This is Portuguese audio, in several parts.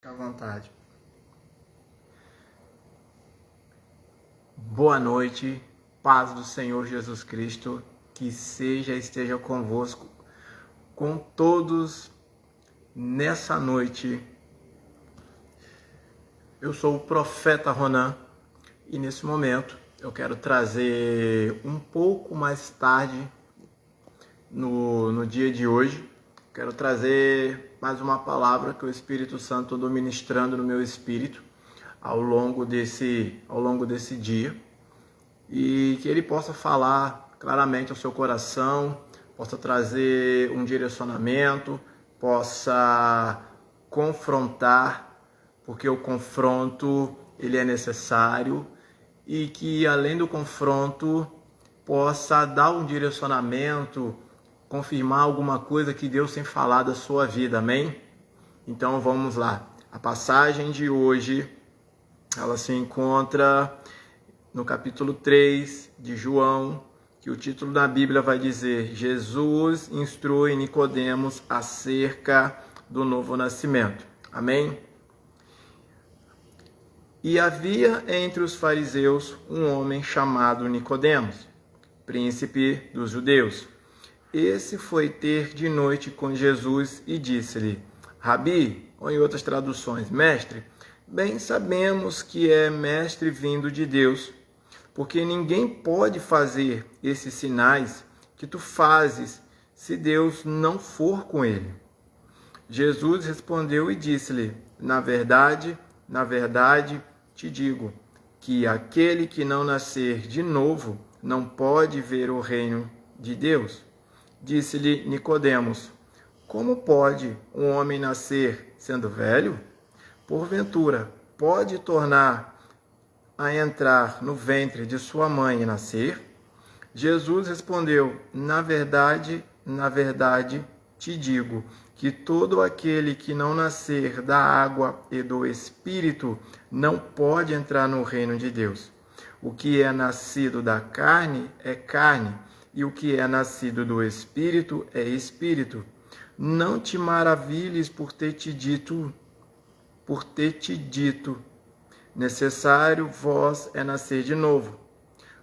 Fique à vontade. Boa noite, paz do Senhor Jesus Cristo, que esteja convosco, com todos nessa noite. Eu sou o profeta Ronan e nesse momento eu quero trazer um pouco mais tarde, no dia de hoje, quero trazer mais uma palavra que o Espírito Santo andou ministrando no meu espírito ao longo desse dia, e que ele possa falar claramente ao seu coração, possa trazer um direcionamento, possa confrontar, porque o confronto ele é necessário, e que além do confronto possa dar um direcionamento, confirmar alguma coisa que Deus tem falado da sua vida, amém? Então vamos lá. A passagem de hoje, ela se encontra no capítulo 3 de João, que o título da Bíblia vai dizer: Jesus instrui Nicodemos acerca do novo nascimento. Amém? E havia entre os fariseus um homem chamado Nicodemos, príncipe dos judeus. Esse foi ter de noite com Jesus e disse-lhe: Rabi, ou em outras traduções, mestre, bem sabemos que é mestre vindo de Deus, porque ninguém pode fazer esses sinais que tu fazes se Deus não for com ele. Jesus respondeu e disse-lhe: na verdade, te digo que aquele que não nascer de novo não pode ver o reino de Deus. Disse-lhe Nicodemos: como pode um homem nascer sendo velho? Porventura, pode tornar a entrar no ventre de sua mãe e nascer? Jesus respondeu: na verdade, te digo que todo aquele que não nascer da água e do Espírito não pode entrar no reino de Deus. O que é nascido da carne é carne, e o que é nascido do Espírito é Espírito. Não te maravilhes por ter te dito, necessário vós é nascer de novo.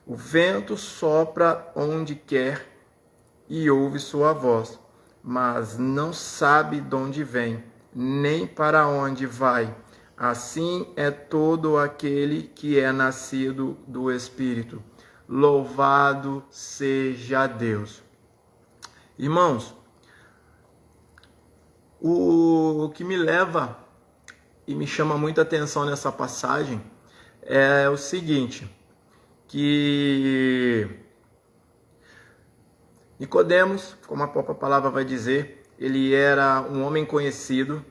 O vento sopra onde quer e ouve sua voz, mas não sabe de onde vem, nem para onde vai. Assim é todo aquele que é nascido do Espírito. Louvado seja Deus. Irmãos, o que me leva e me chama muita atenção nessa passagem é o seguinte, que Nicodemos, como a própria palavra vai dizer, ele era um homem conhecido,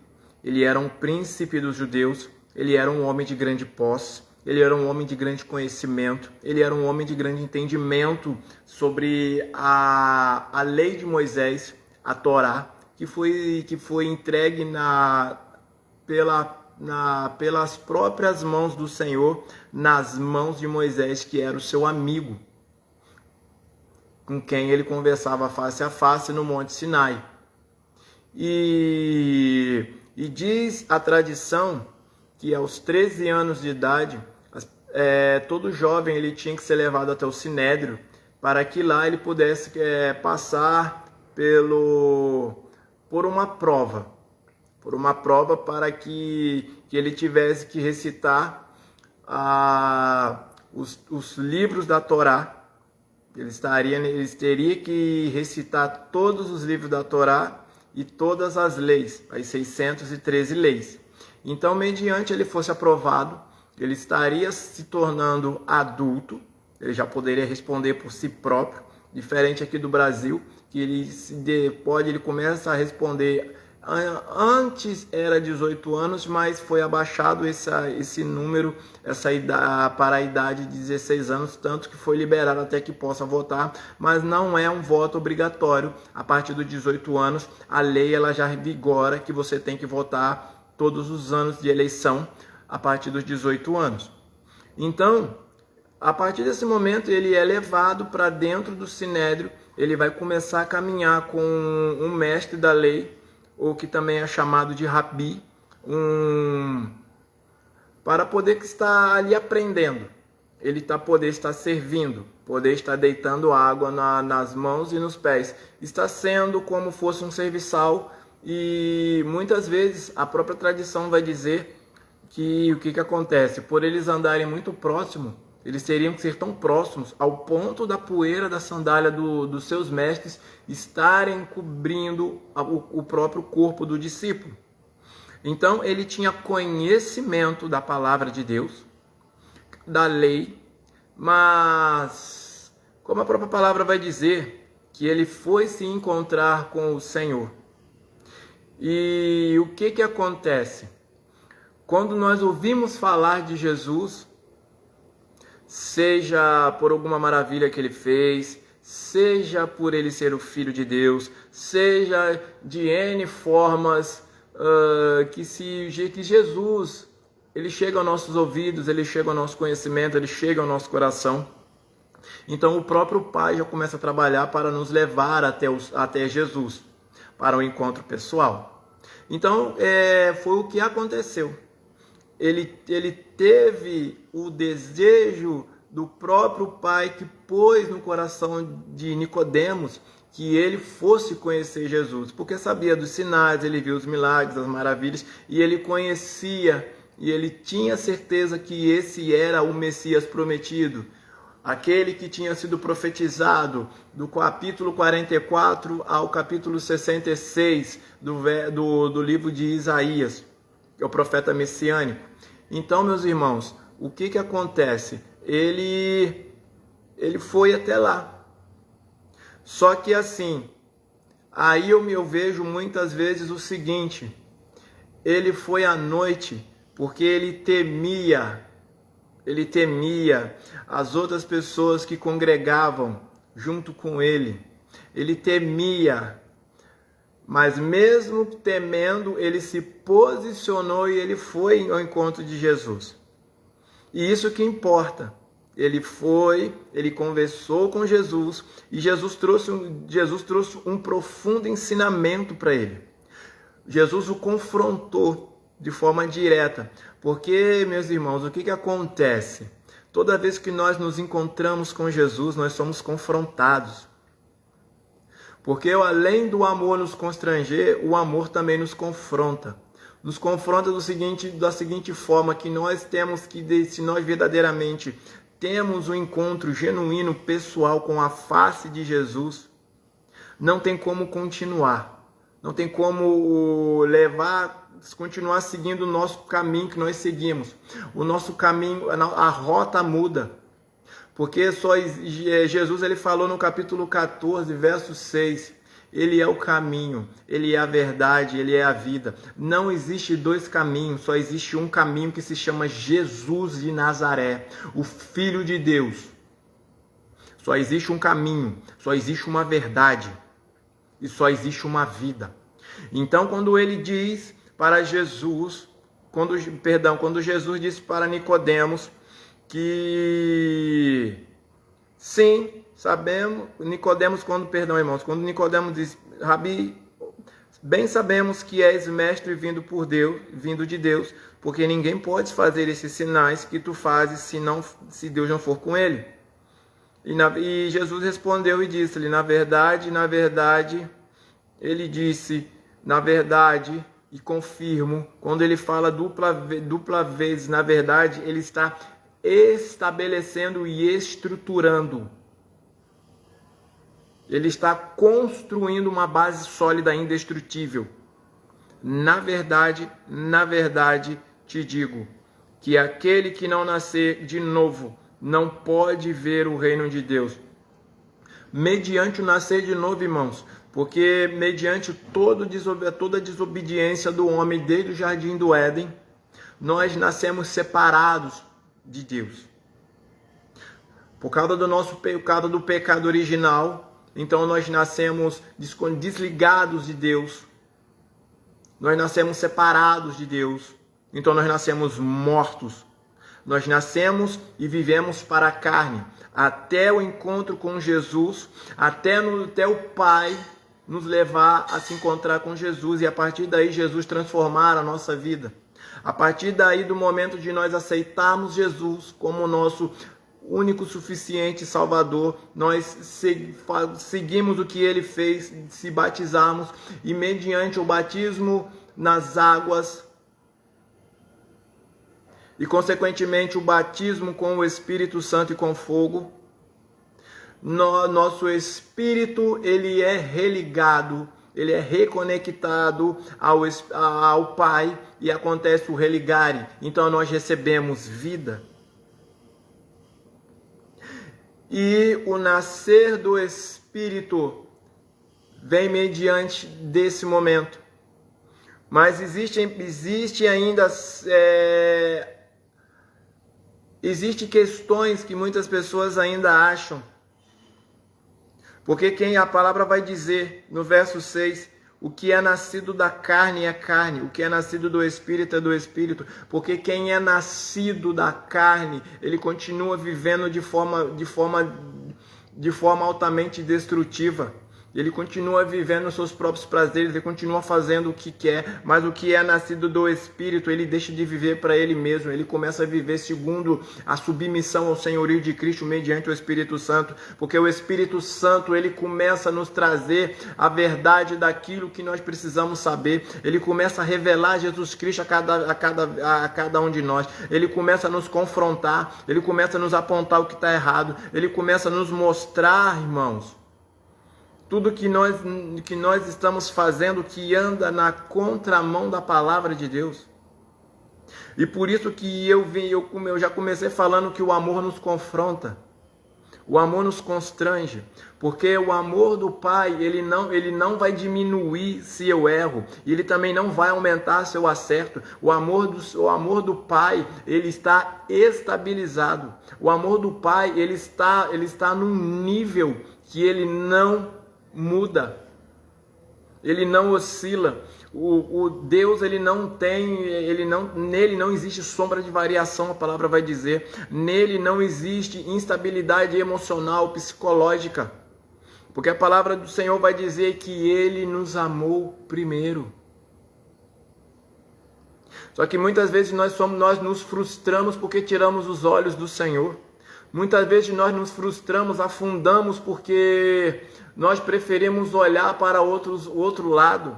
ele era um príncipe dos judeus, ele era um homem de grande posse, ele era um homem de grande conhecimento, ele era um homem de grande entendimento sobre a lei de Moisés, a Torá, que foi entregue pelas próprias mãos do Senhor, nas mãos de Moisés, que era o seu amigo, com quem ele conversava face a face no Monte Sinai. E diz a tradição que aos 13 anos de idade, todo jovem ele tinha que ser levado até o Sinédrio, para que lá ele pudesse passar por uma prova para que ele tivesse que recitar os livros da Torá. Ele teria que recitar todos os livros da Torá e todas as leis, as 613 leis. Então, mediante ele fosse aprovado, ele estaria se tornando adulto, ele já poderia responder por si próprio, diferente aqui do Brasil, que ele começa a responder. Antes era 18 anos, mas foi abaixado esse número para a idade de 16 anos, tanto que foi liberado até que possa votar, mas não é um voto obrigatório. A partir dos 18 anos, a lei ela já vigora que você tem que votar todos os anos de eleição a partir dos 18 anos. Então, a partir desse momento, ele é levado para dentro do Sinédrio, ele vai começar a caminhar com um mestre da lei, ou que também é chamado de Rabi, um para poder estar ali aprendendo. Ele poder estar servindo, poder estar deitando água nas mãos e nos pés. Está sendo como fosse um serviçal, e muitas vezes a própria tradição vai dizer que o que acontece? Por eles andarem muito próximo, eles teriam que ser tão próximos ao ponto da poeira da sandália dos seus mestres estarem cobrindo o próprio corpo do discípulo. Então ele tinha conhecimento da palavra de Deus, da lei, mas como a própria palavra vai dizer, que ele foi se encontrar com o Senhor. E o que acontece? Quando nós ouvimos falar de Jesus, seja por alguma maravilha que ele fez, seja por ele ser o Filho de Deus, seja de N formas que Jesus, ele chega aos nossos ouvidos, ele chega ao nosso conhecimento, ele chega ao nosso coração. Então o próprio Pai já começa a trabalhar para nos levar até Jesus, para o encontro pessoal. Então foi o que aconteceu. Ele teve o desejo do próprio Pai, que pôs no coração de Nicodemos que ele fosse conhecer Jesus, porque sabia dos sinais, ele viu os milagres, as maravilhas, e ele conhecia, e ele tinha certeza que esse era o Messias prometido, aquele que tinha sido profetizado do capítulo 44 ao capítulo 66 do livro de Isaías, que é o profeta messiânico. Então, meus irmãos, o que acontece? Ele foi até lá. Só que assim, aí eu vejo muitas vezes o seguinte: ele foi à noite porque ele temia as outras pessoas que congregavam junto com ele. Ele temia, mas mesmo temendo, ele se posicionou e ele foi ao encontro de Jesus. E isso que importa. Ele foi, ele conversou com Jesus, e Jesus trouxe um profundo ensinamento para ele. Jesus o confrontou de forma direta, porque, meus irmãos, o que acontece? Toda vez que nós nos encontramos com Jesus, nós somos confrontados. Porque além do amor nos constranger, o amor também nos confronta. Nos confronta da seguinte forma, que nós temos que, se nós verdadeiramente temos um encontro genuíno, pessoal, com a face de Jesus, não tem como continuar. Não tem como continuar seguindo o nosso caminho que nós seguimos. O nosso caminho, a rota muda. Porque Jesus ele falou no capítulo 14, verso 6, ele é o caminho, ele é a verdade, ele é a vida. Não existe dois caminhos, só existe um caminho que se chama Jesus de Nazaré, o Filho de Deus. Só existe um caminho, só existe uma verdade e só existe uma vida. Então, quando ele diz para Jesus, quando Jesus disse para Nicodemos que sim, sabemos, quando Nicodemos diz: Rabi, bem sabemos que és mestre vindo de Deus, porque ninguém pode fazer esses sinais que tu fazes se Deus não for com ele. E Jesus respondeu e disse-lhe: na verdade, ele disse, na verdade, e confirmo, quando ele fala dupla vez, na verdade, ele está estabelecendo e estruturando. Ele está construindo uma base sólida e indestrutível. Na verdade, te digo que aquele que não nascer de novo não pode ver o reino de Deus. Mediante o nascer de novo, irmãos, porque mediante toda desobediência do homem desde o jardim do Éden, nós nascemos separados de Deus. Por causa do pecado original, então nós nascemos desligados de Deus. Nós nascemos separados de Deus. Então nós nascemos mortos. Nós nascemos e vivemos para a carne, até o encontro com Jesus, até o Pai nos levar a se encontrar com Jesus, e a partir daí Jesus transformar a nossa vida. A partir daí, do momento de nós aceitarmos Jesus como nosso único, suficiente Salvador, nós seguimos o que ele fez, se batizarmos, e mediante o batismo nas águas e consequentemente o batismo com o Espírito Santo e com fogo, nosso espírito ele é religado, ele é reconectado ao Pai, e acontece o religare. Então nós recebemos vida. E o nascer do Espírito vem mediante desse momento. Mas existe ainda questões que muitas pessoas ainda acham. Porque a palavra vai dizer no verso 6, o que é nascido da carne é carne, o que é nascido do Espírito é do Espírito. Porque quem é nascido da carne, ele continua vivendo de forma altamente destrutiva. Ele continua vivendo os seus próprios prazeres, ele continua fazendo o que quer, mas o que é nascido do Espírito, ele deixa de viver para ele mesmo, ele começa a viver segundo a submissão ao senhorio de Cristo mediante o Espírito Santo, porque o Espírito Santo, ele começa a nos trazer a verdade daquilo que nós precisamos saber, ele começa a revelar Jesus Cristo a cada um de nós, ele começa a nos confrontar, ele começa a nos apontar o que está errado, ele começa a nos mostrar, irmãos, tudo que nós estamos fazendo que anda na contramão da palavra de Deus. E por isso que eu já comecei falando que o amor nos confronta. O amor nos constrange. Porque o amor do Pai, ele não vai diminuir se eu erro. E ele também não vai aumentar se eu acerto. O amor do Pai, ele está estabilizado. O amor do Pai, ele está num nível que ele não muda, ele não oscila. O Deus, nele não existe sombra de variação, a palavra vai dizer. Nele não existe instabilidade emocional, psicológica, porque a palavra do Senhor vai dizer que ele nos amou primeiro. Só que muitas vezes nós nos frustramos porque tiramos os olhos do Senhor. Muitas vezes nós nos frustramos, afundamos porque nós preferimos olhar para outro lado,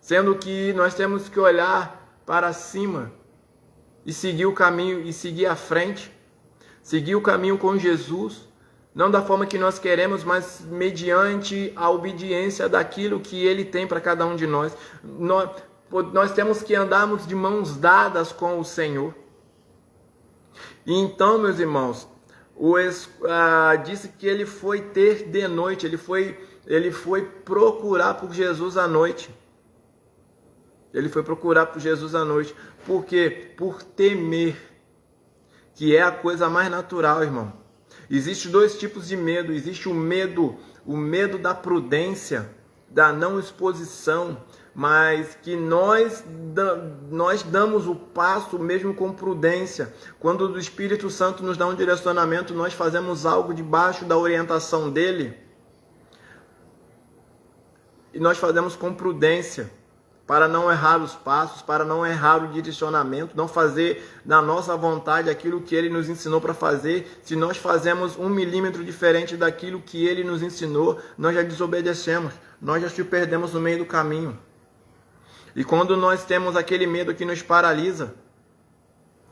sendo que nós temos que olhar para cima e seguir o caminho, e seguir à frente, seguir o caminho com Jesus, não da forma que nós queremos, mas mediante a obediência daquilo que Ele tem para cada um de nós. Nós temos que andarmos de mãos dadas com o Senhor. E então, meus irmãos, disse que ele foi ter de noite, ele foi procurar por Jesus à noite. Ele foi procurar por Jesus à noite. Por quê? Por temer, que é a coisa mais natural, irmão. Existem dois tipos de medo. Existe o medo da prudência, da não exposição, mas que nós damos o passo mesmo com prudência. Quando o Espírito Santo nos dá um direcionamento, nós fazemos algo debaixo da orientação dele, e nós fazemos com prudência, para não errar os passos, para não errar o direcionamento, não fazer na nossa vontade aquilo que ele nos ensinou para fazer. Se nós fazemos 1 milímetro diferente daquilo que ele nos ensinou, nós já desobedecemos, nós já se perdemos no meio do caminho. E quando nós temos aquele medo que nos paralisa,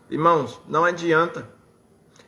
irmãos, não adianta.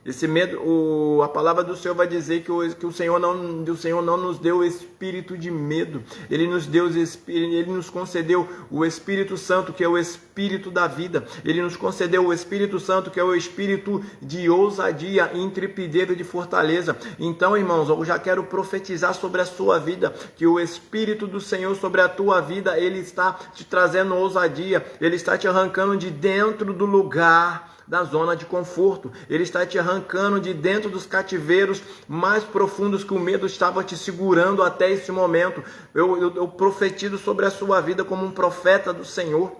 Esse medo, a palavra do Senhor vai dizer que o Senhor não nos deu o espírito de medo. Ele nos concedeu o Espírito Santo, que é o Espírito da vida. Ele nos concedeu o Espírito Santo, que é o Espírito de ousadia, intrepidez e de fortaleza. Então, irmãos, eu já quero profetizar sobre a sua vida, que o Espírito do Senhor sobre a tua vida, ele está te trazendo ousadia. Ele está te arrancando de dentro do lugar da zona de conforto. Ele está te arrancando de dentro dos cativeiros mais profundos que o medo estava te segurando até esse momento. Eu profetizo sobre a sua vida como um profeta do Senhor,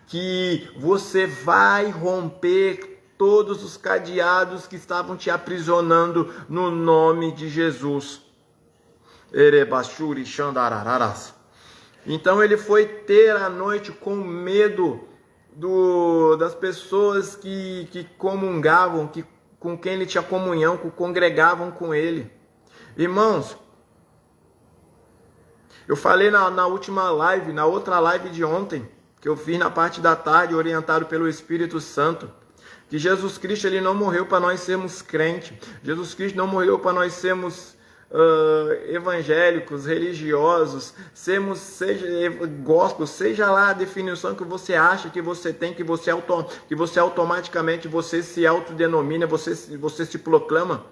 que você vai romper todos os cadeados que estavam te aprisionando no nome de Jesus. Então ele foi ter a noite com medo. das pessoas que comungavam, com quem ele tinha comunhão, que congregavam com ele. Irmãos, eu falei na última live, na outra live de ontem, que eu fiz na parte da tarde, orientado pelo Espírito Santo, que Jesus Cristo ele não morreu para nós sermos crentes. Jesus Cristo não morreu para nós sermos evangélicos, religiosos, seja gospel, seja lá a definição que você acha que você tem, que você automaticamente você se autodenomina, você se proclama.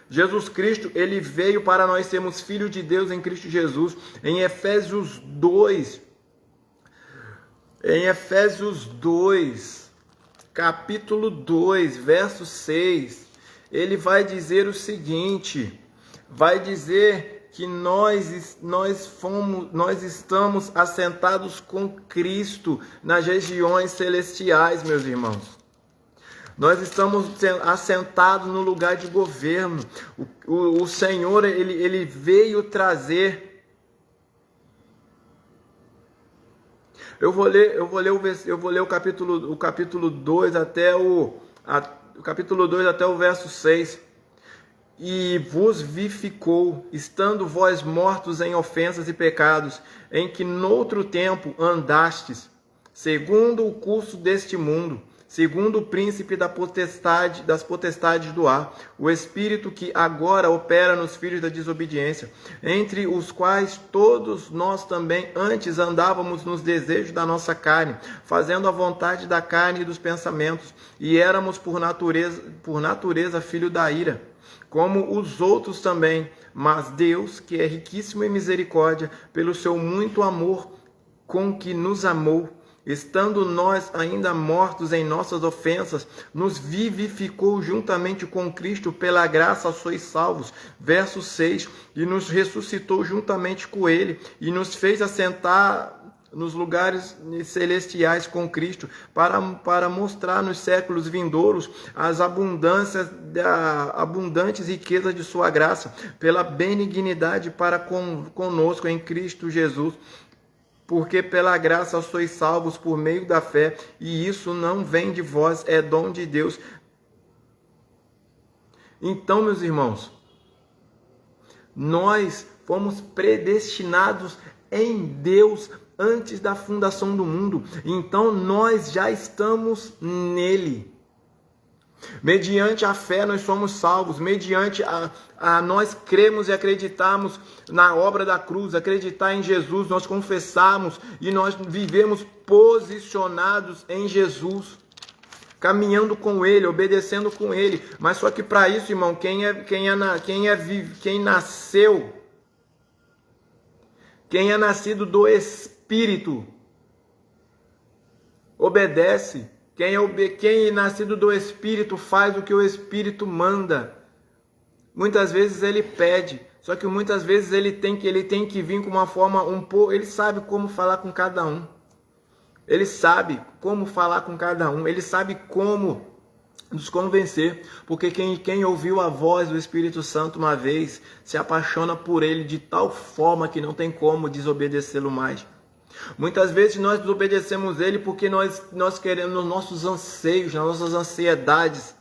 Jesus Cristo, ele veio para nós sermos filhos de Deus em Cristo Jesus. Em Efésios 2, capítulo 2, verso 6, ele vai dizer o seguinte, vai dizer que nós estamos assentados com Cristo nas regiões celestiais, meus irmãos. Nós estamos assentados no lugar de governo. O Senhor, ele veio trazer. Eu vou ler o capítulo 2 até o verso 6. E vos vivificou, estando vós mortos em ofensas e pecados, em que noutro tempo andastes, segundo o curso deste mundo, segundo o príncipe das potestades do ar, o espírito que agora opera nos filhos da desobediência, entre os quais todos nós também antes andávamos nos desejos da nossa carne, fazendo a vontade da carne e dos pensamentos, e éramos por natureza filho da ira, como os outros também. Mas Deus, que é riquíssimo em misericórdia, pelo seu muito amor com que nos amou, estando nós ainda mortos em nossas ofensas, nos vivificou juntamente com Cristo, pela graça sois salvos. Verso 6, e nos ressuscitou juntamente com ele, e nos fez assentar nos lugares celestiais com Cristo, para mostrar nos séculos vindouros as abundantes riquezas de sua graça, pela benignidade para conosco em Cristo Jesus. Porque pela graça sois salvos por meio da fé, e isso não vem de vós, é dom de Deus. Então, meus irmãos, nós fomos predestinados em Deus antes da fundação do mundo. Então, nós já estamos nele. Mediante a fé nós somos salvos, mediante a nós cremos e acreditamos na obra da cruz, acreditar em Jesus, nós confessamos e nós vivemos posicionados em Jesus, caminhando com Ele, obedecendo com Ele. Mas só que para isso, irmão, quem é nascido do Espírito, obedece. Quem é nascido do Espírito faz o que o Espírito manda. Muitas vezes ele pede, só que muitas vezes ele tem que vir com uma forma ele sabe como falar com cada um. Ele sabe como falar com cada um, ele sabe como nos convencer, porque quem ouviu a voz do Espírito Santo uma vez, se apaixona por ele de tal forma que não tem como desobedecê-lo mais. Muitas vezes nós desobedecemos ele porque nós queremos, nos nossos anseios, nas nossas ansiedades,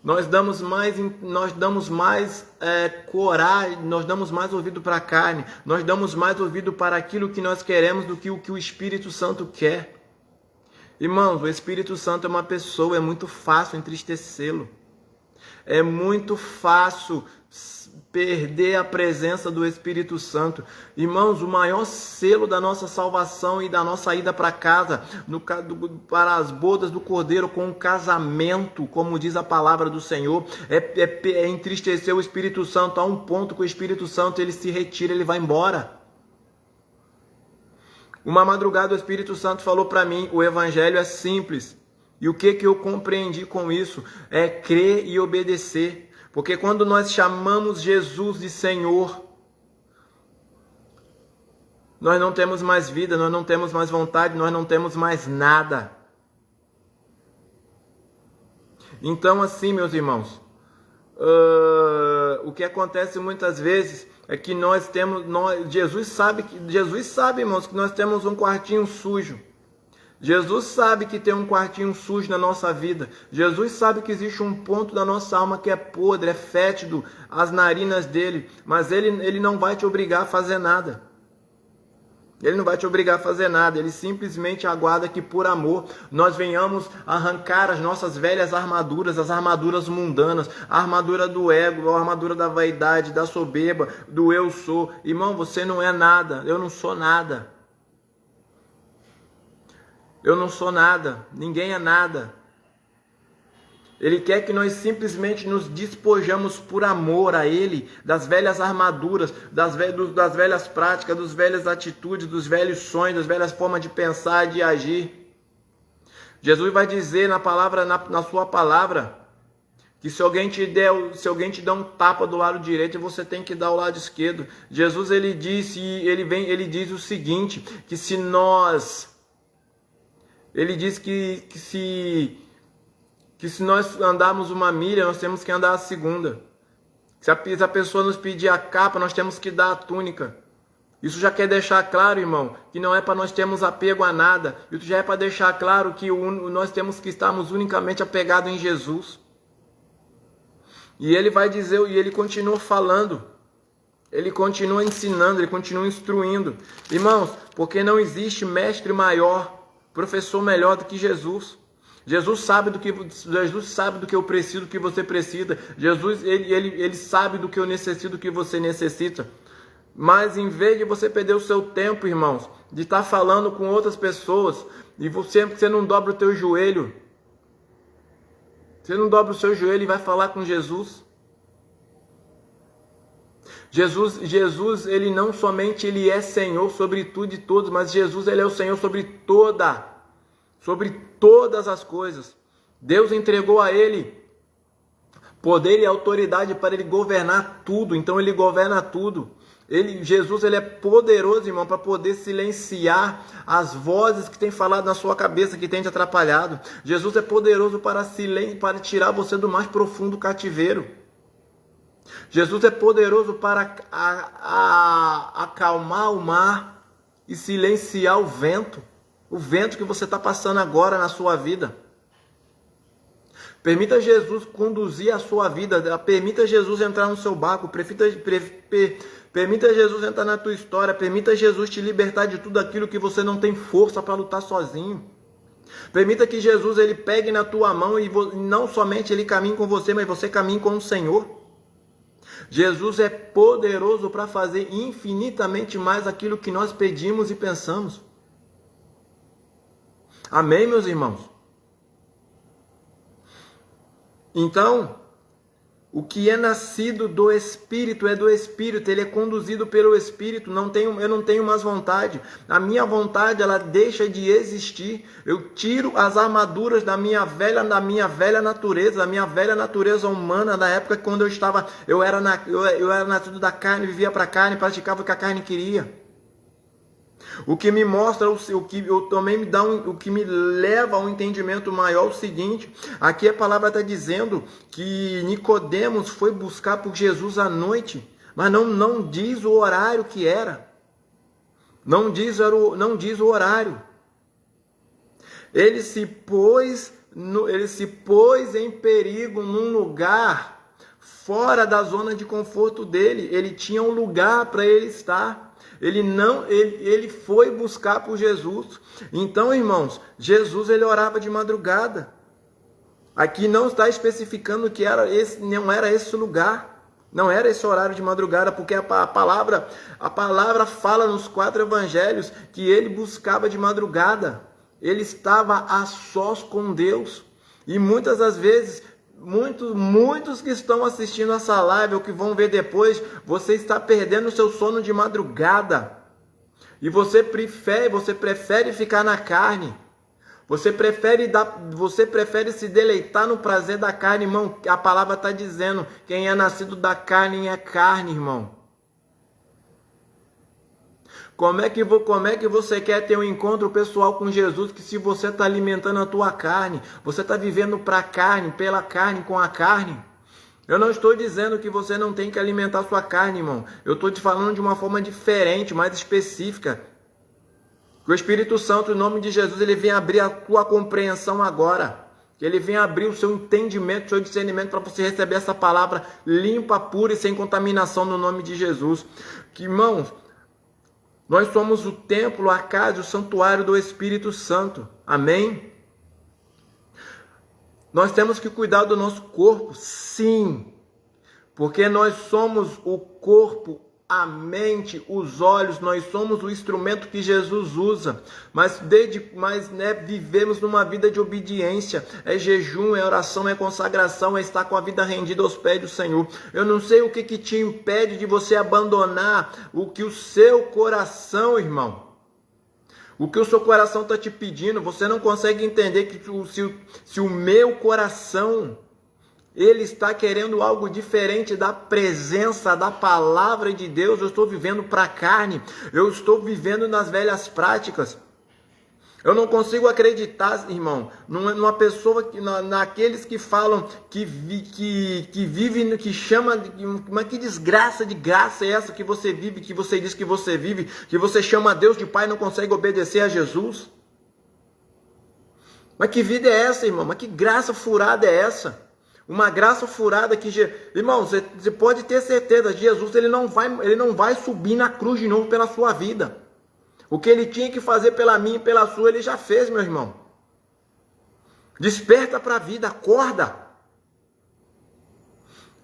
nós damos mais coragem, nós damos mais ouvido para a carne, nós damos mais ouvido para aquilo que nós queremos do que o que o Espírito Santo quer. Irmãos, o Espírito Santo é uma pessoa, é muito fácil entristecê-lo, é muito fácil perder a presença do Espírito Santo. Irmãos, o maior selo da nossa salvação e da nossa ida para casa, para as bodas do Cordeiro, com o casamento, como diz a palavra do Senhor, é entristecer o Espírito Santo a um ponto que o Espírito Santo ele se retira, ele vai embora. Uma madrugada o Espírito Santo falou para mim, o Evangelho é simples. E o que eu compreendi com isso? É crer e obedecer. Porque quando nós chamamos Jesus de Senhor, nós não temos mais vida, nós não temos mais vontade, nós não temos mais nada. Então assim, meus irmãos, o que acontece muitas vezes é que Jesus sabe, irmãos, que nós temos um quartinho sujo. Jesus sabe que tem um quartinho sujo na nossa vida. Jesus sabe que existe um ponto da nossa alma que é podre, é fétido, as narinas dele. Mas ele não vai te obrigar a fazer nada. Ele não vai te obrigar a fazer nada. Ele simplesmente aguarda que por amor nós venhamos arrancar as nossas velhas armaduras, as armaduras mundanas, a armadura do ego, a armadura da vaidade, da soberba, do eu sou. Irmão, você não é nada. Eu não sou nada. Eu não sou nada, ninguém é nada. Ele quer que nós simplesmente nos despojamos por amor a Ele, das velhas armaduras, das velhas práticas, das velhas atitudes, dos velhos sonhos, das velhas formas de pensar, de agir. Jesus vai dizer na sua palavra, que se alguém te der um tapa do lado direito, você tem que dar o lado esquerdo. Jesus, ele diz o seguinte, que se nós... Ele diz que se nós andarmos uma milha, nós temos que andar a segunda. Se a pessoa nos pedir a capa, nós temos que dar a túnica. Isso já quer deixar claro, irmão, que não é para nós termos apego a nada. Isso já é para deixar claro que nós temos que estarmos unicamente apegados em Jesus. E ele vai dizer, e ele continua falando. Ele continua ensinando, ele continua instruindo. Irmãos, porque não existe mestre maior, professor melhor do que Jesus. Jesus sabe do que eu preciso, do que você precisa. Jesus, ele sabe do que eu necessito, do que você necessita. Mas em vez de você perder o seu tempo, irmãos, de estar falando com outras pessoas, e você não dobra o teu joelho, você não dobra o seu joelho e vai falar com Jesus. Jesus, ele não somente ele é Senhor sobre tudo e todos, mas Jesus, ele é o Senhor sobre todas as coisas. Deus entregou a ele poder e autoridade para ele governar tudo, então ele governa tudo. Jesus, ele é poderoso, irmão, para poder silenciar as vozes que tem falado na sua cabeça, que tem te atrapalhado. Jesus é poderoso para tirar você do mais profundo cativeiro. Jesus é poderoso para acalmar o mar e silenciar o vento que você está passando agora na sua vida. Permita Jesus conduzir a sua vida, permita Jesus entrar no seu barco, permita Jesus entrar na tua história, permita Jesus te libertar de tudo aquilo que você não tem força para lutar sozinho. Permita que Jesus ele pegue na tua mão e não somente ele caminhe com você, mas você caminhe com o Senhor. Jesus é poderoso para fazer infinitamente mais aquilo que nós pedimos e pensamos. Amém, meus irmãos? Então, o que é nascido do Espírito é do Espírito, ele é conduzido pelo Espírito. Eu não tenho mais vontade. A minha vontade, ela deixa de existir. Eu tiro as armaduras da minha velha natureza, da minha velha natureza humana, da época quando eu era nascido da carne, vivia para a carne, praticava o que a carne queria. O que me mostra, o que me leva a um entendimento maior é o seguinte: aqui a palavra está dizendo que Nicodemos foi buscar por Jesus à noite, mas não diz o horário que era. Não diz o horário. Ele se pôs em perigo num lugar fora da zona de conforto dele. Ele tinha um lugar para ele estar. Ele foi buscar por Jesus. Então, irmãos, Jesus ele orava de madrugada. Aqui não está especificando que não era esse lugar, não era esse horário de madrugada, porque a palavra fala nos 4 evangelhos que ele buscava de madrugada. Ele estava a sós com Deus. E muitas das vezes, muitos que estão assistindo essa live ou que vão ver depois, você está perdendo o seu sono de madrugada. E você prefere ficar na carne. Você prefere se deleitar no prazer da carne, irmão. A palavra está dizendo, quem é nascido da carne é carne, irmão. Como é que você quer ter um encontro pessoal com Jesus, que se você está alimentando a tua carne, você está vivendo para a carne, pela carne, com a carne? Eu não estou dizendo que você não tem que alimentar a sua carne, irmão. Eu estou te falando de uma forma diferente, mais específica. Que o Espírito Santo, em nome de Jesus, ele vem abrir a tua compreensão agora. Que ele venha abrir o seu entendimento, o seu discernimento para você receber essa palavra limpa, pura e sem contaminação no nome de Jesus. Que, irmãos, nós somos o templo, a casa, o santuário do Espírito Santo. Amém? Nós temos que cuidar do nosso corpo, sim. Porque nós somos o corpo, a mente, os olhos, nós somos o instrumento que Jesus usa, mas vivemos numa vida de obediência, é jejum, é oração, é consagração, é estar com a vida rendida aos pés do Senhor. Eu não sei o que te impede de você abandonar o que o seu coração, irmão, o que o seu coração está te pedindo. Você não consegue entender que se o meu coração, ele está querendo algo diferente da presença da palavra de Deus. Eu estou vivendo para a carne, eu estou vivendo nas velhas práticas. Eu não consigo acreditar, irmão, numa pessoa, naqueles que falam que vivem, que chama, mas que desgraça de graça é essa que você vive, que você diz que você vive, que você chama a Deus de Pai e não consegue obedecer a Jesus? Mas que vida é essa, irmão? Mas que graça furada é essa? Uma graça furada que... Irmão, você pode ter certeza, Jesus ele não vai subir na cruz de novo pela sua vida. O que ele tinha que fazer pela minha e pela sua, ele já fez, meu irmão. Desperta para a vida, acorda.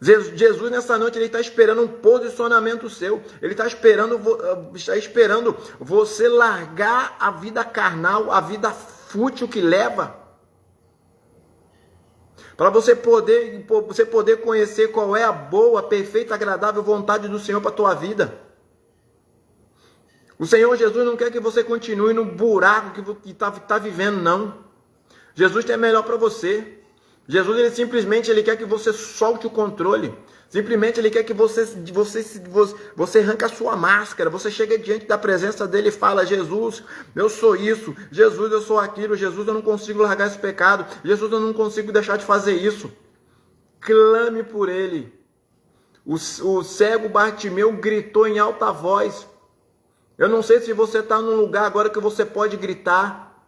Jesus nessa noite, ele está esperando um posicionamento seu. Ele está esperando você largar a vida carnal, a vida fútil que leva. Para você poder conhecer qual é a boa, perfeita, agradável vontade do Senhor para a tua vida. O Senhor Jesus não quer que você continue no buraco que está vivendo, não. Jesus tem melhor para você. Jesus, ele simplesmente quer que você solte o controle. Simplesmente ele quer que você arranque a sua máscara. Você chega diante da presença dele e fala: Jesus, eu sou isso. Jesus, eu sou aquilo. Jesus, eu não consigo largar esse pecado. Jesus, eu não consigo deixar de fazer isso. Clame por ele. O cego Bartimeu gritou em alta voz. Eu não sei se você está num lugar agora que você pode gritar,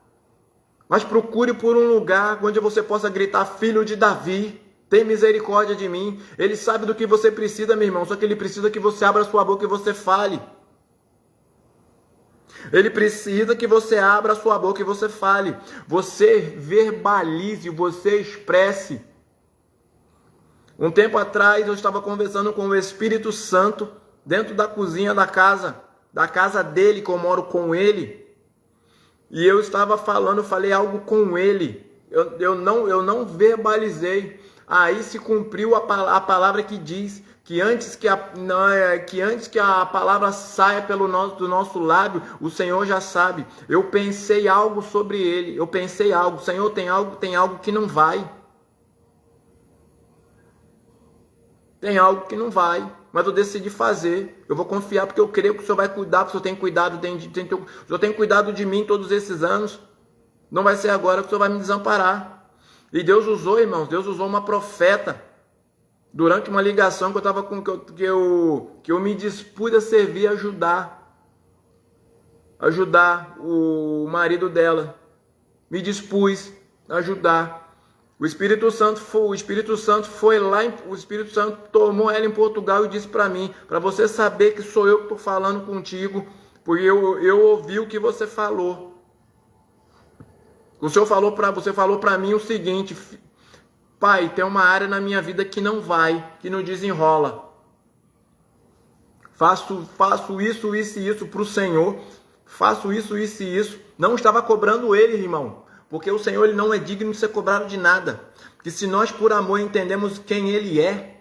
mas procure por um lugar onde você possa gritar: filho de Davi, tem misericórdia de mim. Ele sabe do que você precisa, meu irmão, só que ele precisa que você abra sua boca e você fale. Ele precisa que você abra sua boca e você fale. Você verbalize, você expresse. Um tempo atrás eu estava conversando com o Espírito Santo dentro da cozinha da casa dele, que eu moro com ele, e eu estava falei algo com ele, eu não verbalizei. Aí se cumpriu a palavra que diz que antes que a palavra saia do nosso lábio, o Senhor já sabe. Eu pensei algo sobre ele, Senhor, tem algo que não vai. Tem algo que não vai, mas eu decidi fazer. Eu vou confiar porque eu creio que o Senhor vai cuidar, porque o Senhor o Senhor tem cuidado de mim todos esses anos. Não vai ser agora que o Senhor vai me desamparar. E Deus usou, irmãos, uma profeta durante uma ligação que eu estava com que eu me dispus a servir, ajudar o marido dela. Me dispus a ajudar. O Espírito Santo foi lá, o Espírito Santo tomou ela em Portugal e disse para mim: para você saber que sou eu que estou falando contigo, porque eu ouvi o que você falou. Você falou para mim o seguinte: pai, tem uma área na minha vida que não desenrola. Faço isso e isso para o Senhor. Faço isso e isso. Não estava cobrando ele, irmão. Porque o Senhor ele não é digno de ser cobrado de nada. Porque se nós por amor entendemos quem ele é,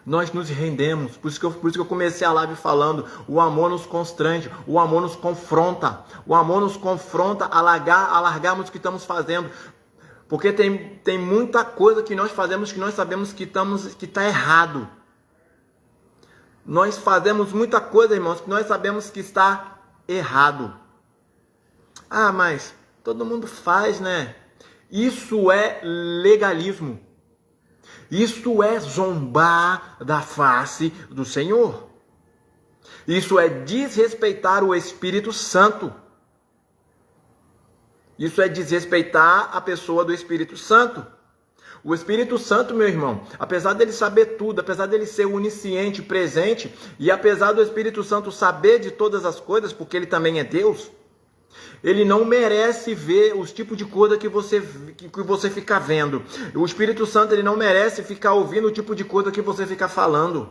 nós nos rendemos. Por isso que eu comecei a live falando: o amor nos constrange, o amor nos confronta. O amor nos confronta a largarmos o que estamos fazendo. Porque tem muita coisa que nós fazemos que nós sabemos que está errado. Nós fazemos muita coisa, irmãos, que nós sabemos que está errado. Ah, mas todo mundo faz, né? Isso é legalismo. Isso é zombar da face do Senhor. Isso é desrespeitar o Espírito Santo. Isso é desrespeitar a pessoa do Espírito Santo. O Espírito Santo, meu irmão, apesar dele saber tudo, apesar dele ser onisciente, presente, e apesar do Espírito Santo saber de todas as coisas, porque ele também é Deus, ele não merece ver os tipos de coisa que você fica vendo. O Espírito Santo, ele não merece ficar ouvindo o tipo de coisa que você fica falando.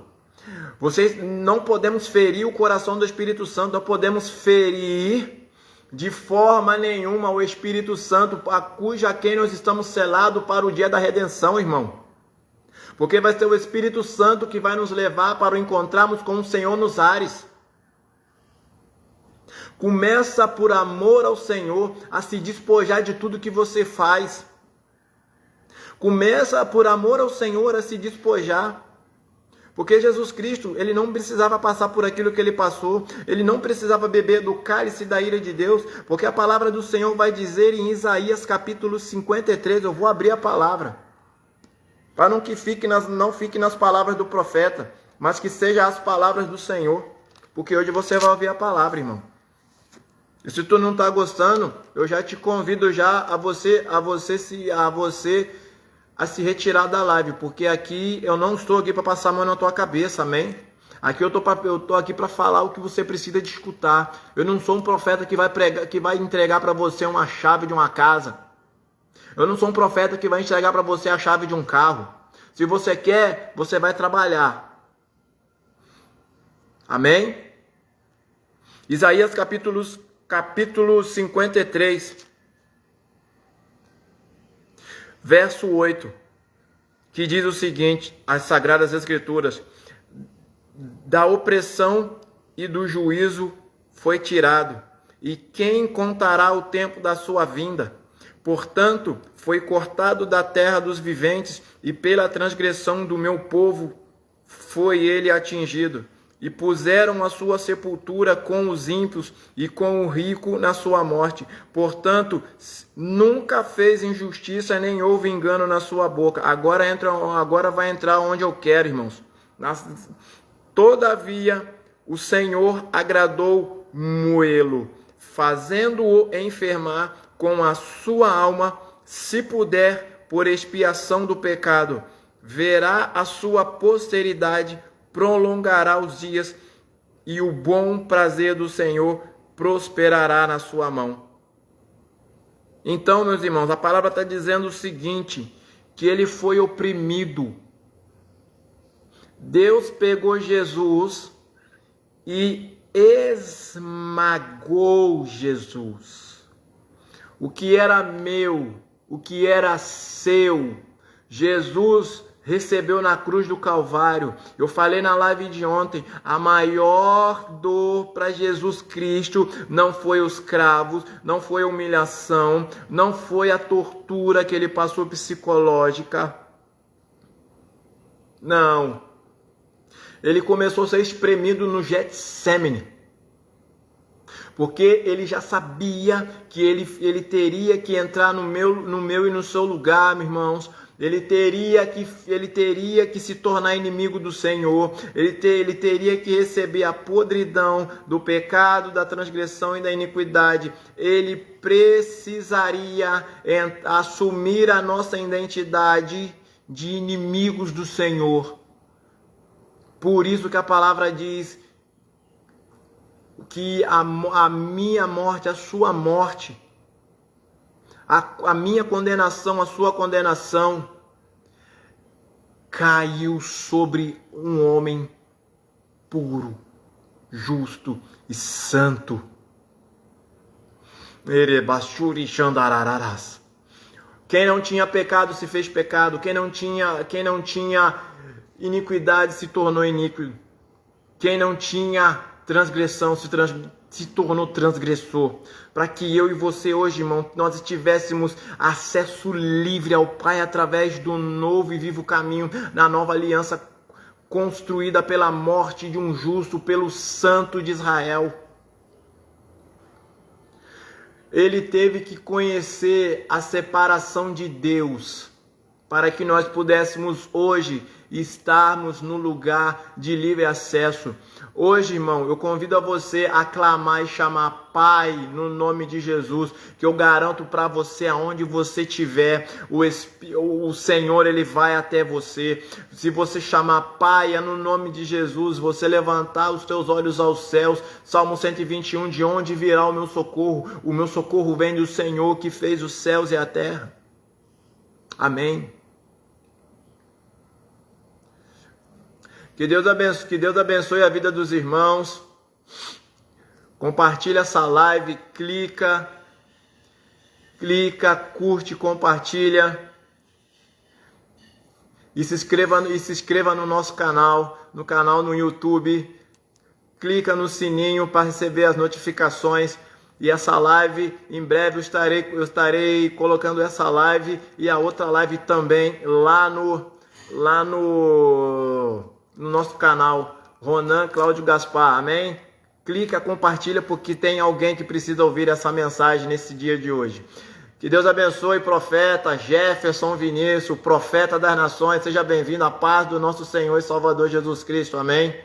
Vocês não podemos ferir o coração do Espírito Santo, não podemos ferir de forma nenhuma o Espírito Santo, a cuja quem nós estamos selados para o dia da redenção, irmão. Porque vai ser o Espírito Santo que vai nos levar para o encontrarmos com o Senhor nos ares. Começa por amor ao Senhor a se despojar de tudo que você faz. Começa por amor ao Senhor a se despojar. Porque Jesus Cristo, ele não precisava passar por aquilo que ele passou. Ele não precisava beber do cálice da ira de Deus. Porque a palavra do Senhor vai dizer em Isaías capítulo 53, eu vou abrir a palavra. Para não fique nas palavras do profeta, mas que sejam as palavras do Senhor. Porque hoje você vai ouvir a palavra, irmão. E se tu não está gostando, eu já te convido já a se retirar da live, porque aqui eu não estou aqui para passar a mão na tua cabeça, amém? Aqui eu tô aqui para falar o que você precisa de escutar. Eu não sou um profeta que vai pregar, que vai entregar para você uma chave de uma casa. Eu não sou um profeta que vai entregar para você a chave de um carro. Se você quer, você vai trabalhar. Amém? Isaías capítulo 53. Verso 8, que diz o seguinte, as Sagradas Escrituras: da opressão e do juízo foi tirado, e quem contará o tempo da sua vinda? Portanto, foi cortado da terra dos viventes, e pela transgressão do meu povo foi ele atingido. E puseram a sua sepultura com os ímpios e com o rico na sua morte. Portanto, nunca fez injustiça, nem houve engano na sua boca. Agora vai entrar onde eu quero, irmãos. Todavia, o Senhor agradou moê-lo, fazendo-o enfermar com a sua alma, se puder, por expiação do pecado. Verá a sua posteridade, prolongará os dias, e o bom prazer do Senhor prosperará na sua mão. Então, meus irmãos, a palavra está dizendo o seguinte, que ele foi oprimido. Deus pegou Jesus e esmagou Jesus. O que era meu, o que era seu, Jesus recebeu na cruz do Calvário. Eu falei na live de ontem, a maior dor para Jesus Cristo não foi os cravos, não foi a humilhação, não foi a tortura que ele passou psicológica. Não. Ele começou a ser espremido no Getsemane. Porque ele já sabia que ele teria que entrar no meu e no seu lugar, meus irmãos. Ele teria que se tornar inimigo do Senhor. Ele teria que receber a podridão do pecado, da transgressão e da iniquidade. Ele precisaria assumir a nossa identidade de inimigos do Senhor. Por isso que a palavra diz que a minha morte, a sua morte, a minha condenação, a sua condenação, caiu sobre um homem puro, justo e santo. Quem não tinha pecado se fez pecado, quem não tinha iniquidade se tornou iníquo, quem não tinha transgressão se tornou transgressor, para que eu e você hoje, irmão, nós tivéssemos acesso livre ao Pai através do novo e vivo caminho, na nova aliança construída pela morte de um justo, pelo Santo de Israel. Ele teve que conhecer a separação de Deus, para que nós pudéssemos hoje estarmos no lugar de livre acesso. Hoje, irmão, eu convido a você a clamar e chamar Pai no nome de Jesus, que eu garanto para você, aonde você estiver, o Senhor, Ele vai até você. Se você chamar Pai, é no nome de Jesus, você levantar os teus olhos aos céus, Salmo 121, de onde virá o meu socorro? O meu socorro vem do Senhor que fez os céus e a terra. Amém. Que Deus abençoe a vida dos irmãos. Compartilha essa live, clica, curte, compartilha. E se inscreva no nosso canal, no YouTube. Clica no sininho para receber as notificações. E essa live, em breve eu estarei colocando essa live e a outra live também lá no nosso canal, Ronan Cláudio Gaspar, amém? Clica, compartilha, porque tem alguém que precisa ouvir essa mensagem nesse dia de hoje. Que Deus abençoe, profeta Jefferson Vinícius, profeta das nações, seja bem-vindo à paz do nosso Senhor e Salvador Jesus Cristo, amém?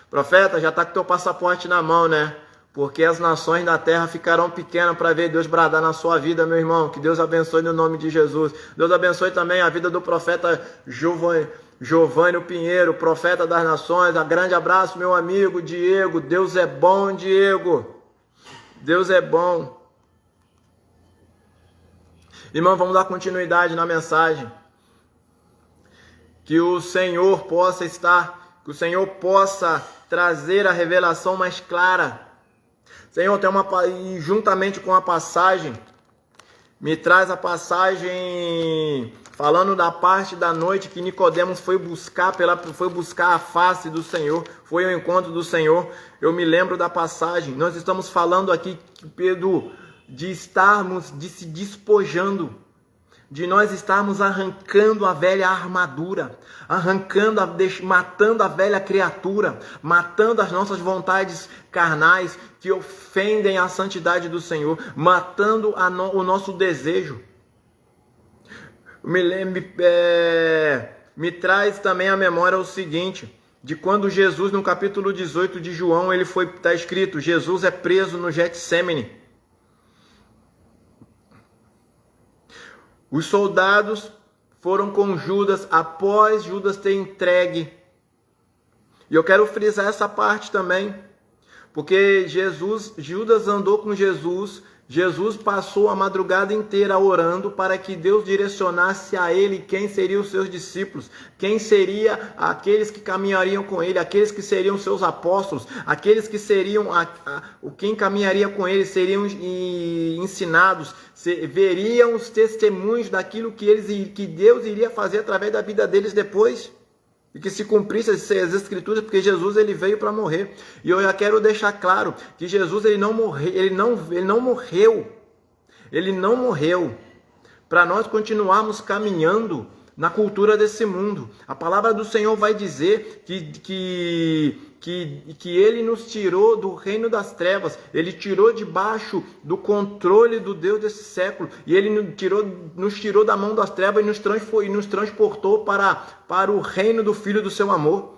Profeta, já está com teu passaporte na mão, né? Porque as nações da terra ficarão pequenas para ver Deus bradar na sua vida, meu irmão. Que Deus abençoe no nome de Jesus. Deus abençoe também a vida do profeta Giovanni Pinheiro, profeta das nações. Um grande abraço, meu amigo Diego. Deus é bom, Diego. Deus é bom. Irmão, vamos dar continuidade na mensagem. Que o Senhor possa trazer a revelação mais clara. Senhor, e juntamente com a passagem, me traz a passagem falando da parte da noite que Nicodemos foi buscar a face do Senhor, foi ao encontro do Senhor. Eu me lembro da passagem. Nós estamos falando aqui, Pedro, de se despojando, de nós estarmos arrancando a velha armadura, matando a velha criatura, matando as nossas vontades carnais que ofendem a santidade do Senhor, matando o nosso desejo. Me traz também à memória o seguinte, de quando Jesus, no capítulo 18 de João, está escrito, Jesus é preso no Getsêmani. Os soldados foram com Judas após Judas ter entregue. E eu quero frisar essa parte também, porque Judas andou com Jesus. Jesus passou a madrugada inteira orando para que Deus direcionasse a ele quem seriam os seus discípulos, quem seriam aqueles que caminhariam com ele, aqueles que seriam seus apóstolos, aqueles que seriam quem caminharia com ele, seriam ensinados, veriam os testemunhos daquilo que Deus iria fazer através da vida deles depois. E que se cumprisse as escrituras, porque Jesus ele veio para morrer. E eu já quero deixar claro que Jesus ele não morreu para nós continuarmos caminhando na cultura desse mundo. A palavra do Senhor vai dizer que Ele nos tirou do reino das trevas, Ele tirou debaixo do controle do Deus desse século, e Ele nos tirou da mão das trevas e nos transportou para o reino do Filho do seu amor.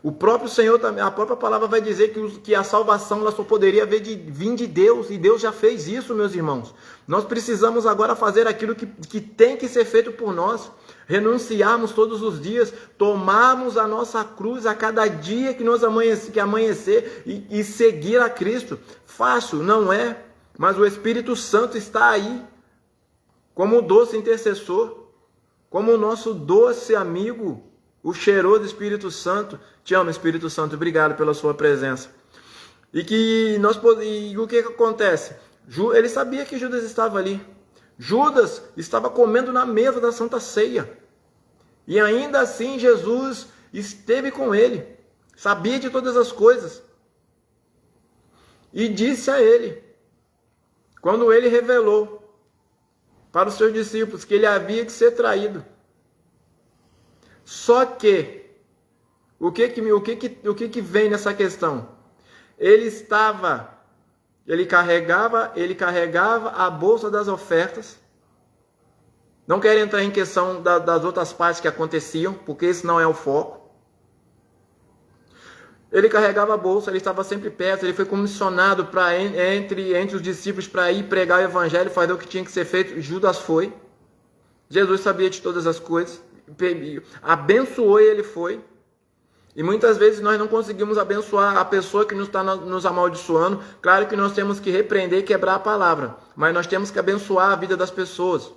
O próprio Senhor, a própria palavra vai dizer que a salvação ela só poderia vir de Deus, e Deus já fez isso, meus irmãos. Nós precisamos agora fazer aquilo que tem que ser feito por nós, renunciarmos todos os dias, tomarmos a nossa cruz a cada dia que amanhecer e seguir a Cristo. Fácil, não é, mas o Espírito Santo está aí, como o doce intercessor, como o nosso doce amigo, o cheiroso Espírito Santo. Te amo, Espírito Santo, obrigado pela sua presença. E o que acontece? Ele sabia que Judas estava ali. Judas estava comendo na mesa da Santa Ceia. E ainda assim Jesus esteve com ele. Sabia de todas as coisas. E disse a ele, quando ele revelou para os seus discípulos que ele havia que ser traído. Só que, o que vem nessa questão? Ele carregava a bolsa das ofertas, Não quero entrar em questão das outras partes que aconteciam, porque esse não é o foco. Ele carregava a bolsa, ele estava sempre perto, ele foi comissionado entre os discípulos para ir pregar o evangelho, fazer o que tinha que ser feito. Judas foi. Jesus sabia de todas as coisas, abençoou e ele foi. E muitas vezes nós não conseguimos abençoar a pessoa que nos está nos amaldiçoando. Claro que nós temos que repreender e quebrar a palavra, mas nós temos que abençoar a vida das pessoas.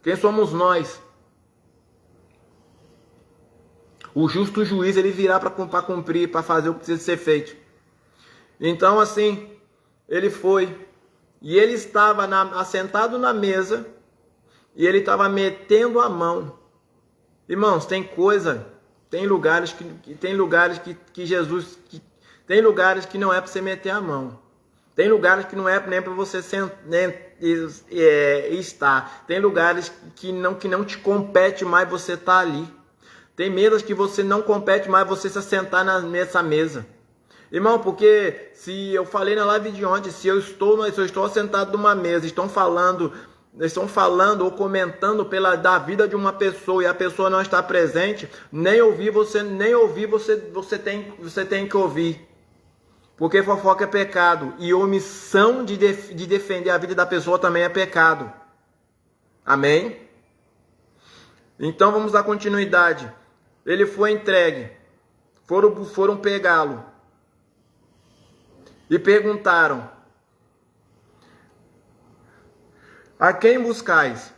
Quem somos nós? O justo juiz, ele virá para cumprir, para fazer o que precisa ser feito. Então, assim, ele foi. E ele estava assentado na mesa. E ele estava metendo a mão. Irmãos, tem lugares que Jesus... Tem lugares que não é para você meter a mão. Tem lugares que não é nem para você estar. Tem lugares que não te compete mais você estar ali. Tem mesas que você não compete mais você se assentar nessa mesa. Irmão, porque se eu falei na live de ontem, se eu estou assentado numa mesa, estão falando ou comentando da vida de uma pessoa e a pessoa não está presente, nem ouvir você tem que ouvir. Porque fofoca é pecado e omissão de defender a vida da pessoa também é pecado. Amém? Então vamos dar continuidade. Ele foi entregue. Foram pegá-lo. E perguntaram: a quem buscais?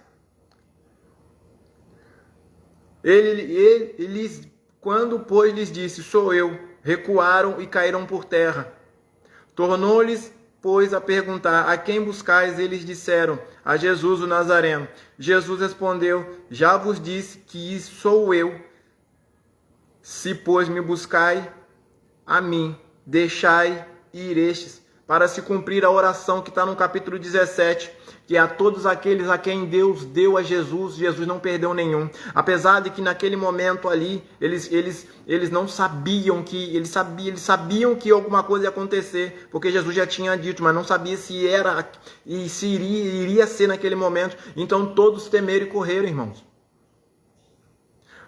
Quando, pois, lhes disse: sou eu, recuaram e caíram por terra. Tornou-lhes, pois, a perguntar: a quem buscais? Eles disseram: a Jesus o Nazareno. Jesus respondeu: já vos disse que sou eu. Se, pois, me buscai a mim, deixai ir estes, para se cumprir a oração que está no capítulo 17, que é a todos aqueles a quem Deus deu a Jesus, Jesus não perdeu nenhum. Apesar de que naquele momento ali, eles não sabiam que, eles sabiam que alguma coisa ia acontecer, porque Jesus já tinha dito, mas não sabia se era e se iria ser naquele momento. Então todos temeram e correram, irmãos.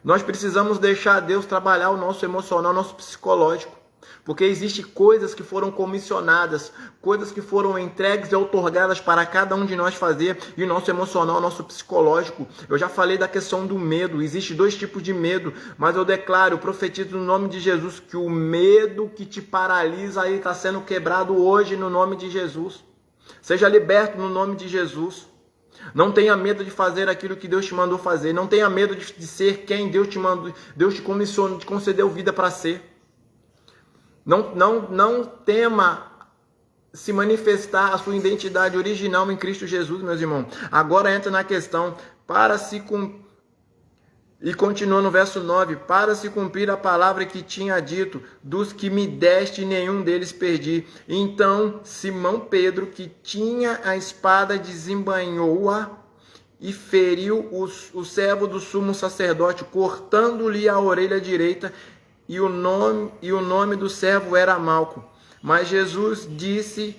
Nós precisamos deixar Deus trabalhar o nosso emocional, o nosso psicológico. Porque existem coisas que foram comissionadas, coisas que foram entregues e outorgadas para cada um de nós fazer, e o nosso emocional, o nosso psicológico. Eu já falei da questão do medo, existem 2 tipos de medo, mas eu declaro, profetizo no nome de Jesus, que o medo que te paralisa aí está sendo quebrado hoje no nome de Jesus. Seja liberto no nome de Jesus. Não tenha medo de fazer aquilo que Deus te mandou fazer, não tenha medo de ser quem Deus te mandou, Deus te comissionou, te concedeu vida para ser. Não tema se manifestar a sua identidade original em Cristo Jesus, meus irmãos. Agora entra na questão, e continua no verso 9, para se cumprir a palavra que tinha dito, dos que me deste, nenhum deles perdi. Então Simão Pedro, que tinha a espada, desembainhou-a e feriu o servo do sumo sacerdote, cortando-lhe a orelha direita, e o nome do servo era Malco. Mas Jesus disse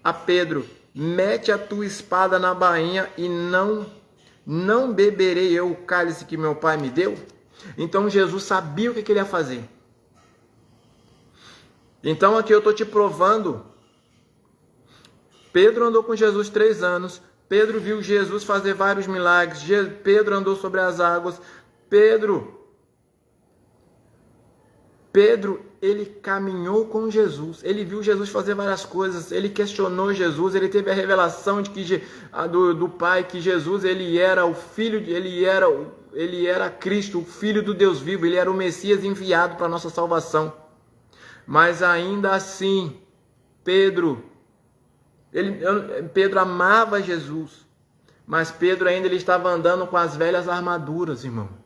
a Pedro: mete a tua espada na bainha, e não beberei eu o cálice que meu pai me deu? Então Jesus sabia o que ele ia fazer. Então aqui eu estou te provando. Pedro andou com Jesus 3 anos. Pedro viu Jesus fazer vários milagres. Pedro andou sobre as águas. Pedro, ele caminhou com Jesus, ele viu Jesus fazer várias coisas, ele questionou Jesus, ele teve a revelação de que do Pai, que Jesus ele era o Filho, ele era Cristo, o Filho do Deus vivo, ele era o Messias enviado para a nossa salvação. Mas ainda assim, Pedro amava Jesus, mas Pedro ainda ele estava andando com as velhas armaduras, irmão.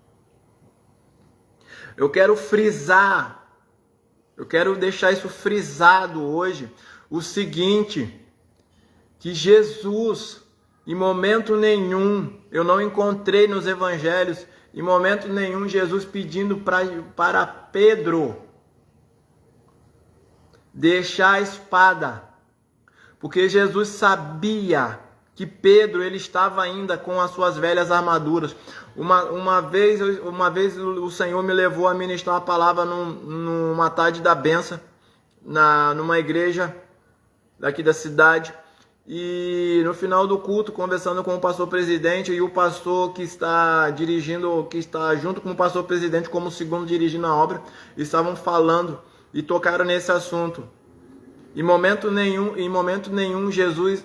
Eu quero deixar isso frisado hoje, o seguinte, que Jesus, em momento nenhum, eu não encontrei nos evangelhos, em momento nenhum, Jesus pedindo para Pedro deixar a espada, porque Jesus sabia que Pedro ele estava ainda com as suas velhas armaduras. Uma vez o Senhor me levou a ministrar a palavra numa tarde da benção, numa igreja daqui da cidade. E no final do culto, conversando com o pastor presidente e o pastor que está dirigindo, que está junto com o pastor presidente como segundo dirigindo a obra, estavam falando e tocaram nesse assunto. Em momento nenhum Jesus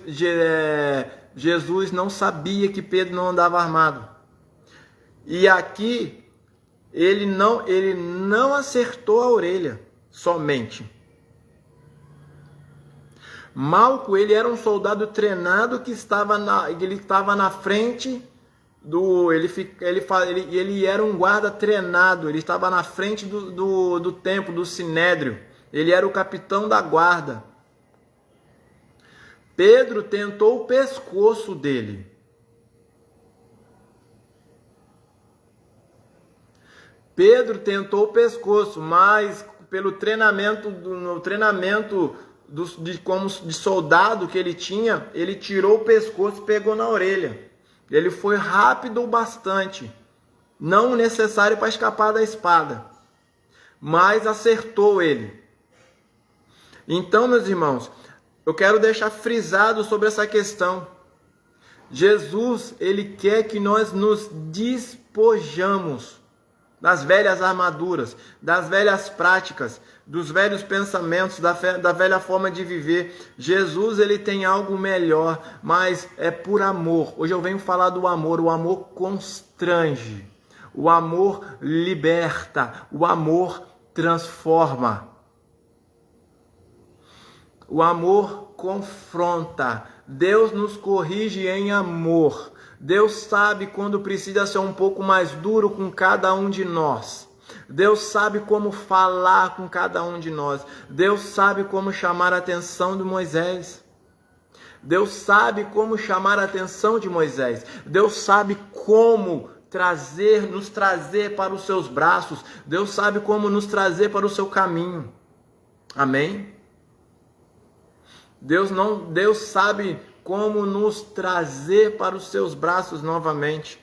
não sabia que Pedro não andava armado. E aqui ele não acertou a orelha somente. Malco, ele era um soldado treinado que estava na frente do... Ele era um guarda treinado, ele estava na frente do templo, do sinédrio. Ele era o capitão da guarda. Pedro tentou o pescoço dele. Pedro tentou o pescoço, mas pelo treinamento de soldado que ele tinha, ele tirou o pescoço e pegou na orelha. Ele foi rápido o bastante, não necessário para escapar da espada, mas acertou ele. Então, meus irmãos, eu quero deixar frisado sobre essa questão. Jesus, ele quer que nós nos despojamos das velhas armaduras, das velhas práticas, dos velhos pensamentos, da velha forma de viver. Jesus, ele tem algo melhor, mas é por amor. Hoje eu venho falar do amor. O amor constrange, o amor liberta, o amor transforma. O amor confronta. Deus nos corrige em amor. Deus sabe quando precisa ser um pouco mais duro com cada um de nós. Deus sabe como falar com cada um de nós. Deus sabe como chamar a atenção de Moisés. Deus sabe como chamar a atenção de Moisés. Deus sabe como nos trazer para os seus braços. Deus sabe como nos trazer para o seu caminho. Amém? Deus sabe como nos trazer para os seus braços novamente.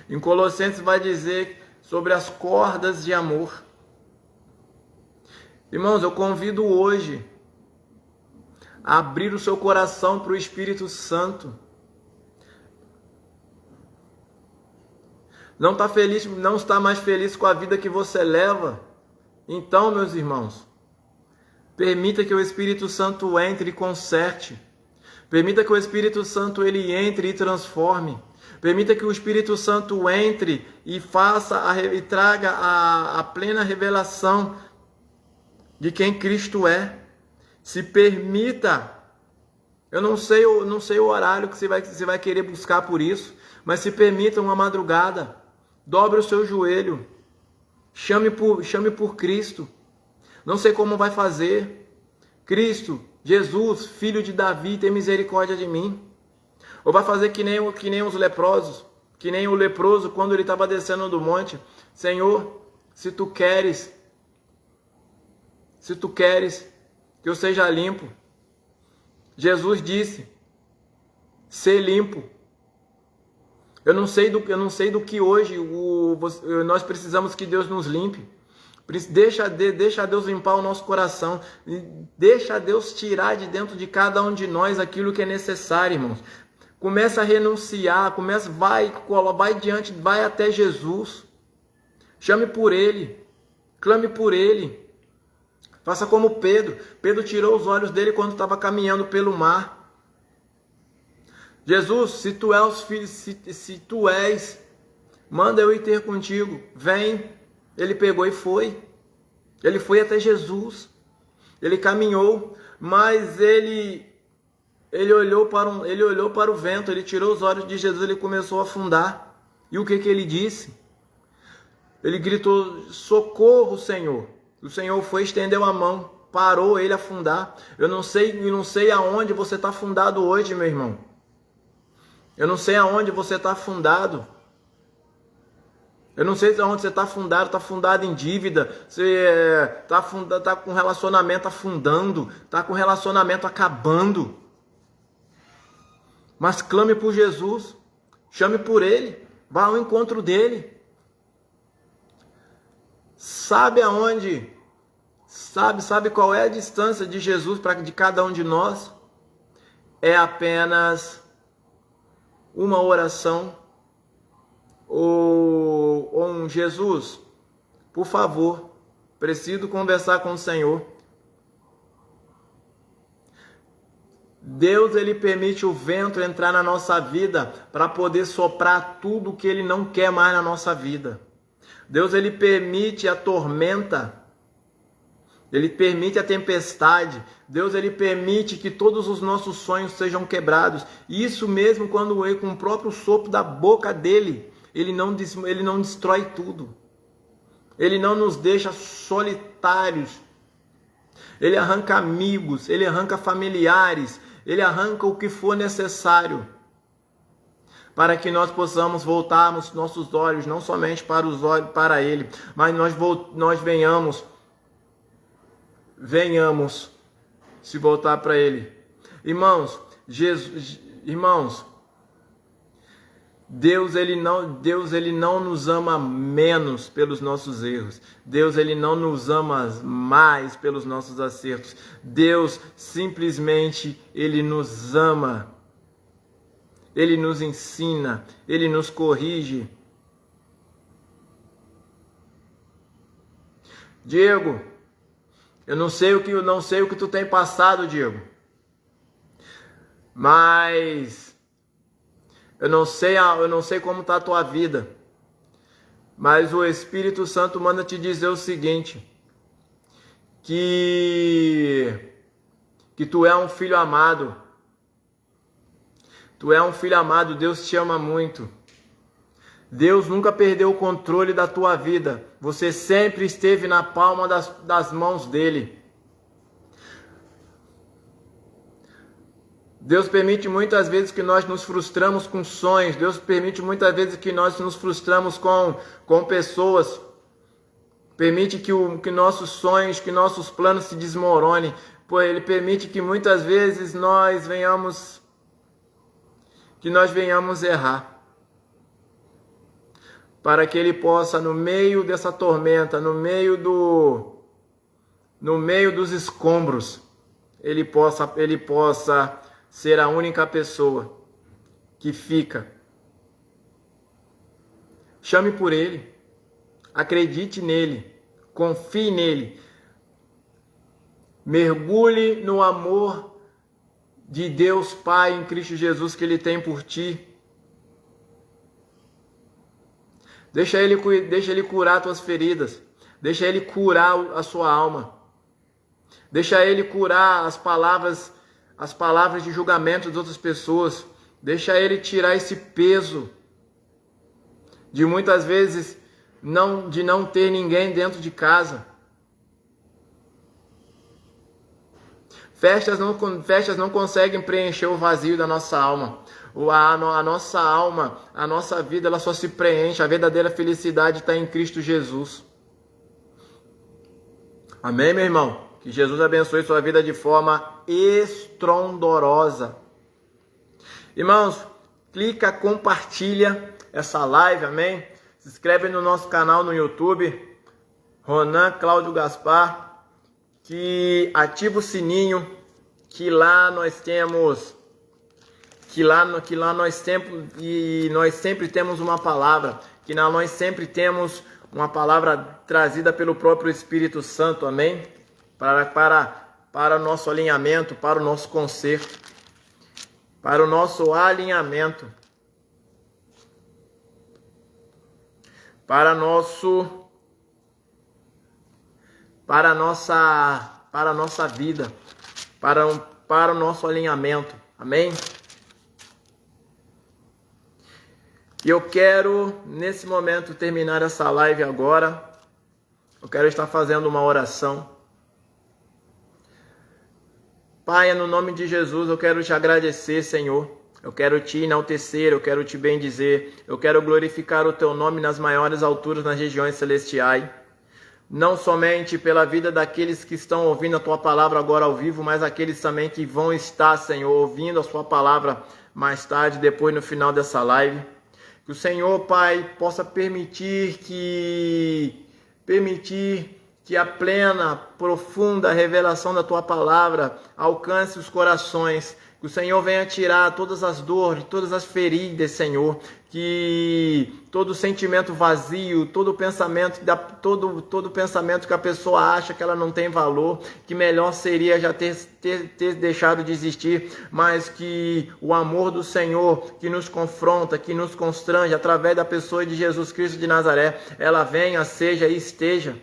Em Colossenses vai dizer sobre as cordas de amor. Irmãos, eu convido hoje a abrir o seu coração para o Espírito Santo. Não está mais feliz com a vida que você leva? Então, meus irmãos, permita que o Espírito Santo entre e conserte. Permita que o Espírito Santo ele entre e transforme. Permita que o Espírito Santo entre e traga a plena revelação de quem Cristo é. Se permita. Eu não sei o horário que você vai querer buscar por isso, mas se permita uma madrugada. Dobre o seu joelho. Chame por Cristo. Não sei como vai fazer. Cristo, Jesus, filho de Davi, tem misericórdia de mim. Ou vai fazer que nem os leprosos, que nem o leproso quando ele estava descendo do monte. Senhor, se tu queres que eu seja limpo. Jesus disse, ser limpo. Eu não sei do que hoje nós precisamos que Deus nos limpe. Deixa Deus limpar o nosso coração. Deixa Deus tirar de dentro de cada um de nós aquilo que é necessário, irmãos. Começa a renunciar, vai até Jesus. Chame por Ele, clame por Ele. Faça como Pedro. Pedro tirou os olhos dele quando estava caminhando pelo mar. Jesus, se tu és, manda eu ir ter contigo. Vem. Ele pegou e foi. Ele foi até Jesus. Ele caminhou, mas ele olhou para o vento, ele tirou os olhos de Jesus, ele começou a afundar. E o que ele disse? Ele gritou, socorro, Senhor. O Senhor foi, estendeu a mão, parou ele afundar. Eu não sei aonde você está afundado hoje, meu irmão. Eu não sei aonde você está afundado. Eu não sei aonde você está afundado em dívida, você está com relacionamento afundando, está com relacionamento acabando. Mas clame por Jesus, chame por Ele, vá ao encontro dEle. Sabe aonde? Sabe qual é a distância de Jesus de cada um de nós? É apenas uma oração ou um Jesus, por favor, preciso conversar com o Senhor. Deus, Ele permite o vento entrar na nossa vida para poder soprar tudo que Ele não quer mais na nossa vida. Deus, Ele permite a tormenta, Ele permite a tempestade. Deus, Ele permite que todos os nossos sonhos sejam quebrados. E isso mesmo quando com o próprio sopro da boca dEle, Ele não destrói tudo. Ele não nos deixa solitários. Ele arranca amigos, Ele arranca familiares, Ele arranca o que for necessário para que nós possamos voltarmos nossos olhos, não somente para os olhos para Ele, mas nós venhamos se voltar para Ele. Irmãos, Deus ele não nos ama menos pelos nossos erros. Deus ele não nos ama mais pelos nossos acertos. Deus simplesmente ele nos ama. Ele nos ensina, Ele nos corrige. Diego, eu não sei o que tu tem passado, Diego. Mas eu não sei como está a tua vida. Mas o Espírito Santo manda te dizer o seguinte: que tu é um filho amado. Tu é um filho amado, Deus te ama muito. Deus nunca perdeu o controle da tua vida. Você sempre esteve na palma das mãos dEle. Deus permite muitas vezes que nós nos frustramos com sonhos. Deus permite muitas vezes que nós nos frustramos com pessoas. Permite que nossos sonhos, que nossos planos se desmoronem. Pois Ele permite que muitas vezes nós venhamos errar, para que Ele possa, no meio dessa tormenta, no meio dos escombros, Ele possa ser a única pessoa que fica. Chame por Ele, acredite nele, confie nele, mergulhe no amor de Deus Pai em Cristo Jesus que Ele tem por ti. Deixa Ele curar tuas feridas. Deixa Ele curar a sua alma. Deixa Ele curar as palavras de julgamento de outras pessoas. Deixa Ele tirar esse peso de muitas vezes de não ter ninguém dentro de casa. Festas não conseguem preencher o vazio da nossa alma. A nossa alma, a nossa vida, ela só se preenche. A verdadeira felicidade está em Cristo Jesus. Amém, meu irmão? Que Jesus abençoe sua vida de forma estrondorosa. Irmãos, clica, compartilha essa live, amém? Se inscreve no nosso canal no YouTube, Ronan Cláudio Gaspar. Que ativa o sininho, que lá nós sempre temos uma palavra, que nós sempre temos uma palavra trazida pelo próprio Espírito Santo, amém? Para o nosso alinhamento, para o nosso conserto, para o nosso alinhamento, para a nossa vida, para o nosso alinhamento, amém? E eu quero, nesse momento, terminar essa live agora. Eu quero estar fazendo uma oração. Pai, no nome de Jesus, eu quero te agradecer, Senhor. Eu quero te enaltecer, eu quero te bendizer. Eu quero glorificar o teu nome nas maiores alturas, nas regiões celestiais. Não somente pela vida daqueles que estão ouvindo a tua palavra agora ao vivo, mas aqueles também que vão estar, Senhor, ouvindo a sua palavra mais tarde, depois no final dessa live. Que o Senhor, Pai, possa permitir que a plena, profunda revelação da Tua palavra alcance os corações. Que o Senhor venha tirar todas as dores, todas as feridas, Senhor. Que todo sentimento vazio, todo pensamento que a pessoa acha que ela não tem valor, que melhor seria já ter deixado de existir, mas que o amor do Senhor que nos confronta, que nos constrange através da pessoa de Jesus Cristo de Nazaré, ela venha, seja e esteja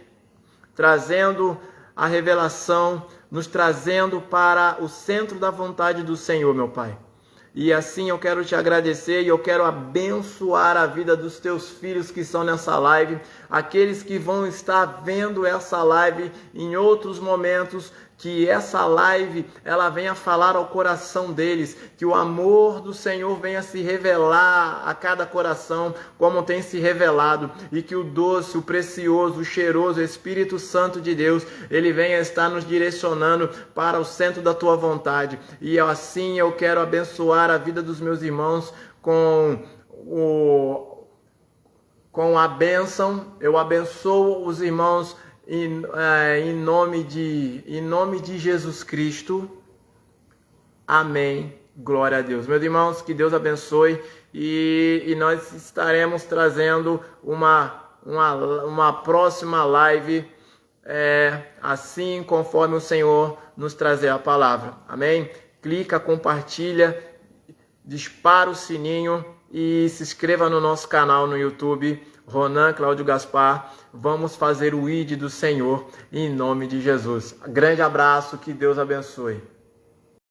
trazendo a revelação, nos trazendo para o centro da vontade do Senhor, meu Pai. E assim eu quero te agradecer e eu quero abençoar a vida dos teus filhos que estão nessa live, aqueles que vão estar vendo essa live em outros momentos, que essa live ela venha falar ao coração deles, que o amor do Senhor venha se revelar a cada coração, como tem se revelado, e que o doce, o precioso, o cheiroso Espírito Santo de Deus, ele venha estar nos direcionando para o centro da tua vontade. E assim eu quero abençoar a vida dos meus irmãos com a bênção. Eu abençoo os irmãos em nome de Jesus Cristo. Amém. Glória a Deus. Meus irmãos, que Deus abençoe. E nós estaremos trazendo uma próxima live, assim conforme o Senhor nos trazer a palavra. Amém? Clica, compartilha, dispara o sininho e se inscreva no nosso canal no YouTube, Ronan Cláudio Gaspar. Vamos fazer o ID do Senhor em nome de Jesus. Grande abraço, que Deus abençoe.